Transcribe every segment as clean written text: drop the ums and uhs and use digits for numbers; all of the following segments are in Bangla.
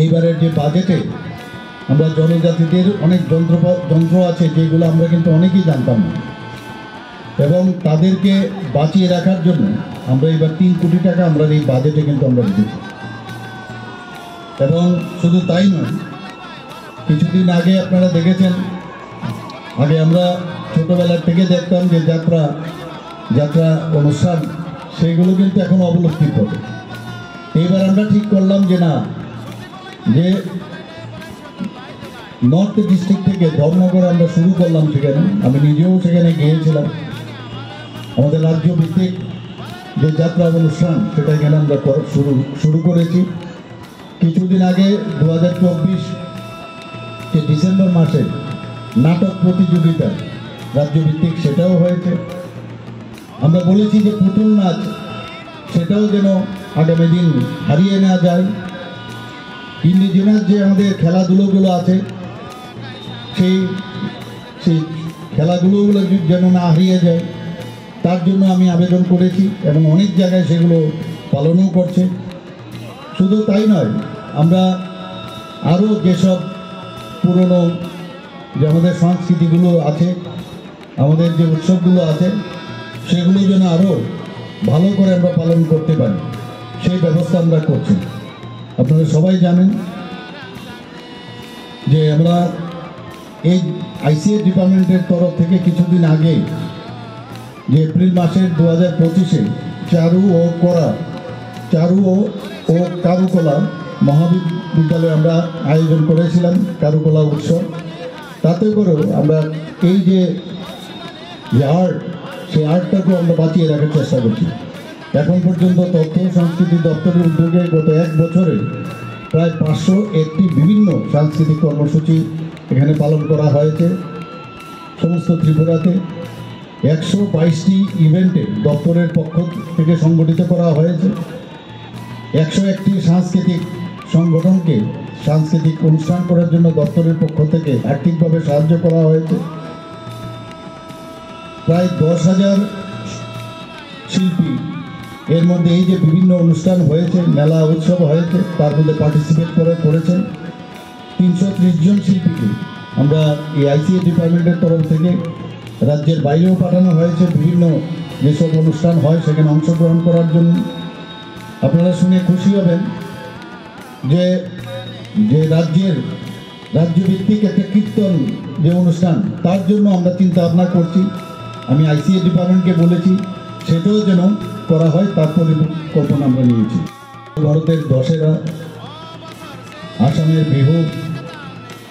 এইবারের যে বাজেটে আমরা জনজাতিদের অনেক যন্ত্র আছে যেগুলো আমরা কিন্তু অনেকেই জানতাম না, এবং তাদেরকে বাঁচিয়ে রাখার জন্য আমরা এবার 3 কোটি টাকা আমরা এই বাজেটে কিন্তু আমরা দিয়েছি। এবং শুধু তাই নয়, কিছুদিন আগে আপনারা দেখেছেন, আগে আমরা ছোটোবেলার থেকে দেখতাম যে যাত্রা অনুষ্ঠান, সেইগুলো কিন্তু এখন অবলুপ্তির পথে। এইবার আমরা ঠিক করলাম যে না, যে নর্থ ডিস্ট্রিক্ট থেকে ধর্মনগরে আমরা শুরু করলাম। সেখানে আমি নিজেও সেখানে গিয়েছিলাম। আমাদের রাজ্য ভিত্তিক যে যাত্রা অনুষ্ঠান সেটা এখানে আমরা শুরু করেছি। কিছুদিন আগে 2024 যে ডিসেম্বর মাসে নাটক প্রতিযোগিতা রাজ্যভিত্তিক সেটাও হয়েছে। আমরা বলেছি যে পুতুল নাচ সেটাও যেন আগামী দিন হারিয়ে না যায়। ইন্ডিজিনাস যে আমাদের খেলাধুলোগুলো আছে সেই খেলাধুলো যেন না হারিয়ে যায়, তার জন্য আমি আবেদন করেছি এবং অনেক জায়গায় সেগুলো পালনও করছে। শুধু তাই নয়, আমরা আরও যেসব পুরনো যে আমাদের সংস্কৃতিগুলো আছে, আমাদের যে উৎসবগুলো আছে, সেগুলো যেন আরও ভালো করে আমরা পালন করতে পারি, সেই ব্যবস্থা আমরা করছি। আপনারা সবাই জানেন যে আমরা এই আইসিএস ডিপার্টমেন্টের তরফ থেকে কিছুদিন আগে যে এপ্রিল মাসের 2025-এ চারু ও কারুকলা মহাবিদ্যালয়ে আমরা আয়োজন করেছিলাম কারুকলা উৎসব। তাতে করেও আমরা এই যে আর্ট, সেই আর্টটাকেও আমরা বাঁচিয়ে রাখার চেষ্টা করছি। এখন পর্যন্ত তথ্য সংস্কৃতি দপ্তরের উদ্যোগে গত 1 বছরে প্রায় 501টি বিভিন্ন সাংস্কৃতিক কর্মসূচি এখানে পালন করা হয়েছে। সমস্ত ত্রিপুরাতে 122টি ইভেন্টে দপ্তরের পক্ষ থেকে সংগঠিত করা হয়েছে। 101টি সাংস্কৃতিক সংগঠনকে সাংস্কৃতিক অনুষ্ঠান করার জন্য দপ্তরের পক্ষ থেকে আর্থিকভাবে সাহায্য করা হয়েছে। প্রায় 10,000 শিল্পী এর মধ্যে এই যে বিভিন্ন অনুষ্ঠান হয়েছে, মেলা উৎসব হয়েছে, তার মধ্যে পার্টিসিপেট করেছেন 330 জন শিল্পীকে আমরা এই আইসিএ ডিপার্টমেন্টের তরফ থেকে রাজ্যের বাইরেও পাঠানো হয়েছে বিভিন্ন যেসব অনুষ্ঠান হয় সেখানে অংশগ্রহণ করার জন্য। আপনারা শুনে খুশি হবেন যে রাজ্যভিত্তিক একটা কীর্তন যে অনুষ্ঠান, তার জন্য আমরা চিন্তা ভাবনা করছি। আমি আইসিএ ডিপার্টমেন্টকে বলেছি সেটাও যেন করা হয়, তার পরিকল্পনা আমরা নিয়েছি। ভারতের দশেরা, আসামের বিহু,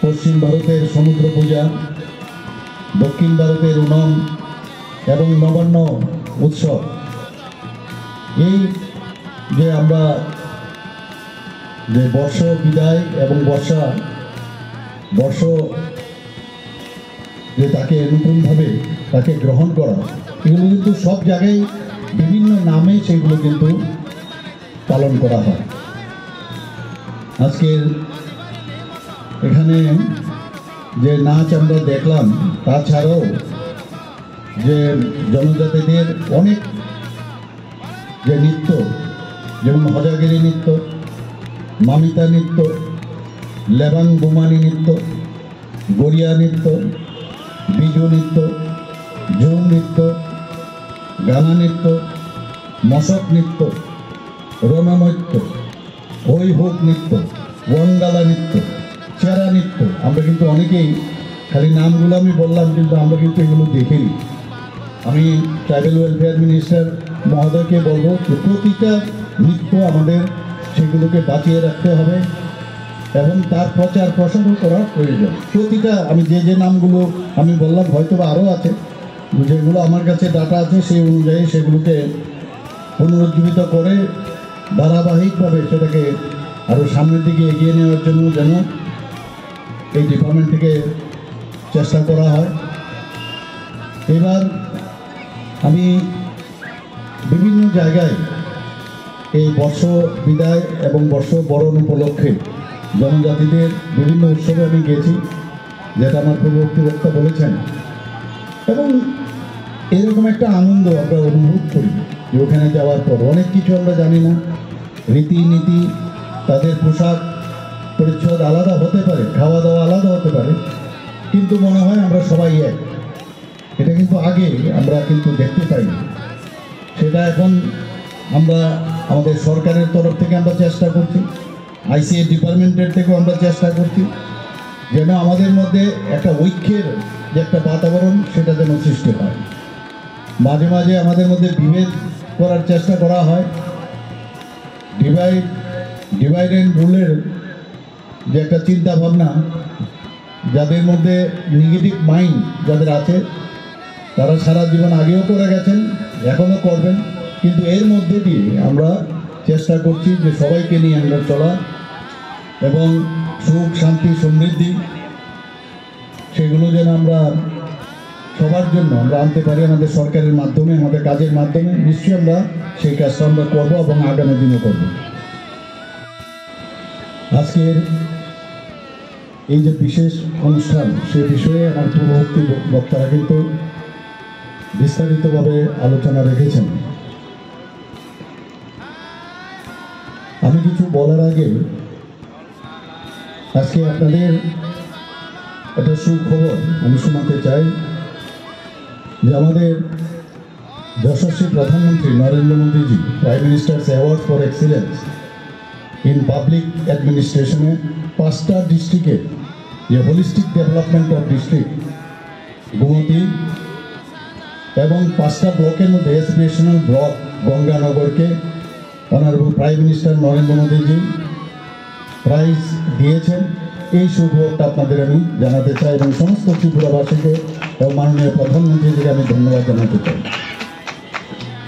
পশ্চিম ভারতের সমুদ্র পূজা, দক্ষিণ ভারতের ওনম এবং নবান্ন উৎসব, এই যে আমরা যে বর্ষ বিদায় এবং বর্ষ যে তাকে নতুনভাবে তাকে গ্রহণ করা, এগুলো কিন্তু সব জায়গায় বিভিন্ন নামে সেগুলো কিন্তু পালন করা হয়। আজকের এখানে যে নাচ আমরা দেখলাম, তাছাড়াও যে জনজাতিদের অনেক যে নৃত্য, যেমন হজাগিরি নৃত্য, মামিতা নৃত্য, লেবাং বোমানি নৃত্য, গড়িয়া নৃত্য, বিজু নৃত্য, ঝুম নৃত্য, গানা নৃত্য, মশক নৃত্য, রণনৃত্য, হই হোক নৃত্য, ওয়াঙ্গালা নৃত্য, চেরা নৃত্য, আমরা কিন্তু অনেকেই খালি নামগুলো আমি বললাম, কিন্তু আমরা কিন্তু এগুলো দেখিনি। আমি ট্রাইবাল ওয়েলফেয়ার মিনিস্টার মহোদয়কে বলবো যে প্রতিটা নৃত্য আমাদের সেগুলোকে বাঁচিয়ে রাখতে হবে এবং তার প্রচার প্রসারও করার প্রয়োজন। প্রতিটা আমি যে নামগুলো আমি বললাম, হয়তো বা আরও আছে, যেগুলো আমার কাছে ডাটা আছে সেই অনুযায়ী সেগুলোকে পুনরুজ্জীবিত করে ধারাবাহিকভাবে সেটাকে আরও সামনের দিকে এগিয়ে নেওয়ার জন্য যেন এই ডিপার্টমেন্ট থেকে চেষ্টা করা হয়। এবার আমি বিভিন্ন জায়গায় এই বর্ষ বিদায় এবং বর্ষ বরণ উপলক্ষে জনজাতিদের বিভিন্ন উৎসবে আমি গেছি, যেটা আমার পূর্ববর্তী বক্তা বলেছেন, এবং এরকম একটা আনন্দ আমরা অনুভব করি যে ওখানে যাওয়ার পর অনেক কিছু আমরা জানি না, রীতিনীতি, তাদের পোশাক পরিচ্ছদ আলাদা হতে পারে, খাওয়া দাওয়া আলাদা হতে পারে, কিন্তু মনে হয় আমরা সবাই এক। এটা কিন্তু আগে আমরা কিন্তু দেখতে পাই। সেটা এখন আমরা আমাদের সরকারের তরফ থেকে আমরা চেষ্টা করছি, আইসিএ ডিপার্টমেন্টের থেকেও আমরা চেষ্টা করছি যেন আমাদের মধ্যে একটা ঐক্যের যে একটা বাতাবরণ সেটা যেন সৃষ্টি হয়। মাঝে মাঝে আমাদের মধ্যে বিভেদ করার চেষ্টা করা হয়, ডিভাইড অ্যান্ড রুলের যে একটা চিন্তা ভাবনা, যাদের মধ্যে নেগেটিভ মাইন্ড যাদের আছে তারা সারা জীবন আগেও করে গেছেন, এখনও করবেন, কিন্তু এর মধ্যে দিয়ে আমরা চেষ্টা করছি যে সবাইকে নিয়ে আমরা চলা এবং সুখ শান্তি সমৃদ্ধি সেগুলো যেন আমরা সবার জন্য আমরা আনতে পারি আমাদের সরকারের মাধ্যমে, আমাদের কাজের মাধ্যমে। নিশ্চয়ই আমরা সেই কাজটা আমরা করবো এবং আগামী দিনও করব। আজকের এই যে বিশেষ অনুষ্ঠান, সে বিষয়ে আমার পূর্ববর্তী বক্তারা কিন্তু বিস্তারিতভাবে আলোচনা রেখেছেন। আমি কিছু বলার আগে আজকে আপনাদের একটা সুখবর আমি শোনাতে চাই যে আমাদের যশস্বী প্রধানমন্ত্রী Narendra Modi ji prime minister's award for excellence in public অ্যাডমিনিস্ট্রেশনে 5টা ডিস্ট্রিক্টে যে holistic development of district Gomati এবং 5টা ব্লকের মধ্যে এসপিরেশনাল ব্লক গঙ্গানগরকে honourable prime minister Narendra Modi ji prize দিয়েছেন। এই সুখবরটা আপনাদের আমি জানাতে চাই এবং সমস্ত ত্রিপুরাবাসীকে এবং মাননীয় প্রধানমন্ত্রীকে আমি ধন্যবাদ জানাতে চাই।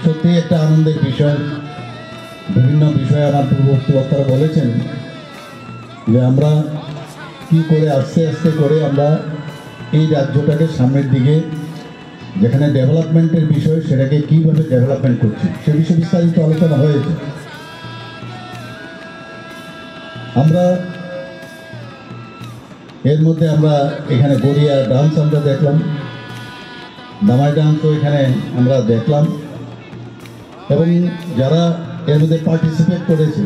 সত্যি একটা আনন্দের বিষয়। বিভিন্ন বিষয়ে আমার পূর্ববর্তী বক্তারা বলেছেন যে আমরা কি করে আস্তে আস্তে করে আমরা এই রাজ্যটাকে সামনের দিকে, যেখানে ডেভেলপমেন্টের বিষয়, সেটাকে কীভাবে ডেভেলপমেন্ট করছি সে বিষয়ে বিস্তারিত আলোচনা হয়েছে। আমরা এর মধ্যে আমরা এখানে গড়িয়া ডান্স আমরা দেখলাম, দামাই ডান্সও এখানে আমরা দেখলাম, এবং যারা এর মধ্যে পার্টিসিপেট করেছে,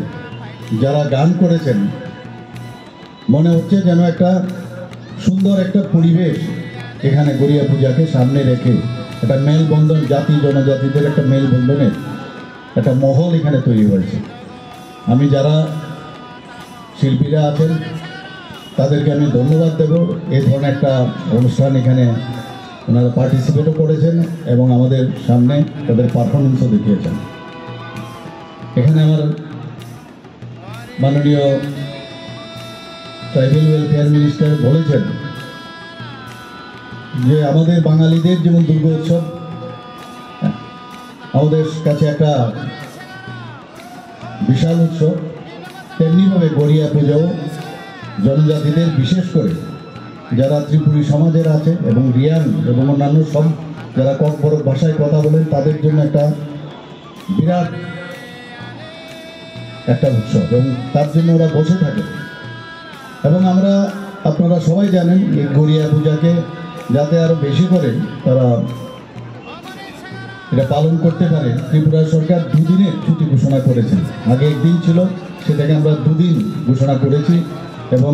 যারা গান করেছেন, মনে হচ্ছে যেন একটা সুন্দর একটা পরিবেশ এখানে গড়িয়া পূজাকে সামনে রেখে একটা মেলবন্ধন, জাতি জনজাতিদের একটা মেলবন্ধনের একটা মহল এখানে তৈরি হয়েছে। আমি যারা শিল্পীরা আছেন তাদেরকে আমি ধন্যবাদ দেব। এই ধরনের একটা অনুষ্ঠান এখানে ওনারা পার্টিসিপেটও করেছেন এবং আমাদের সামনে তাদের পারফরমেন্সও দেখিয়েছেন। এখানে আমার মাননীয় ট্রাইবাল ওয়েলফেয়ার মিনিস্টার বলেছেন যে আমাদের বাঙালিদের যেমন দুর্গোৎসব আমাদের কাছে একটা বিশাল উৎসব, তেমনিভাবে গড়িয়া পুজোও জনজাতিদের, বিশেষ করে যারা ত্রিপুরী সমাজের আছে এবং রিয়াং এবং অন্যান্য সব যারা ককবরক ভাষায় কথা বলেন, তাদের জন্য একটা বিরাট একটা উৎসব এবং তার জন্য ওরা বসে থাকে। এবং আমরা, আপনারা সবাই জানেন, এই গড়িয়া পূজাকে যাতে আরও বেশি করে তারা এটা পালন করতে পারে, ত্রিপুরা সরকার 2 দিনের ছুটি ঘোষণা করেছে। আগে 1 দিন ছিল, সেটাকে আমরা 2 দিন ঘোষণা করেছি। এবং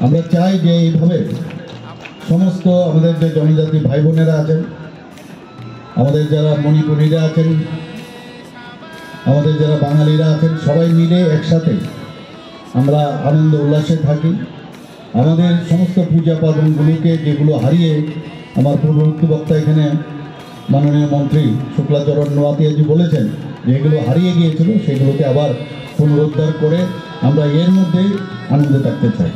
আমরা চাই যে এইভাবে সমস্ত আমাদের যে জনজাতি ভাই বোনেরা আছেন, আমাদের যারা মণিপুরীরা আছেন, আমাদের যারা বাঙালিরা আছেন, সবাই মিলে একসাথে আমরা আনন্দ উল্লাসে থাকি। আমাদের সমস্ত পূজা পার্বণগুলোকে, যেগুলো হারিয়ে, আমার পূর্ববর্তী বক্তা এখানে মাননীয় মন্ত্রী শুক্লাচরণ নোয়াতিয়াজি বলেছেন যে এগুলো হারিয়ে গিয়েছিল, সেগুলোকে আবার পুনরুদ্ধার করে আমরা এর মধ্যেই আনন্দে থাকতে চাই।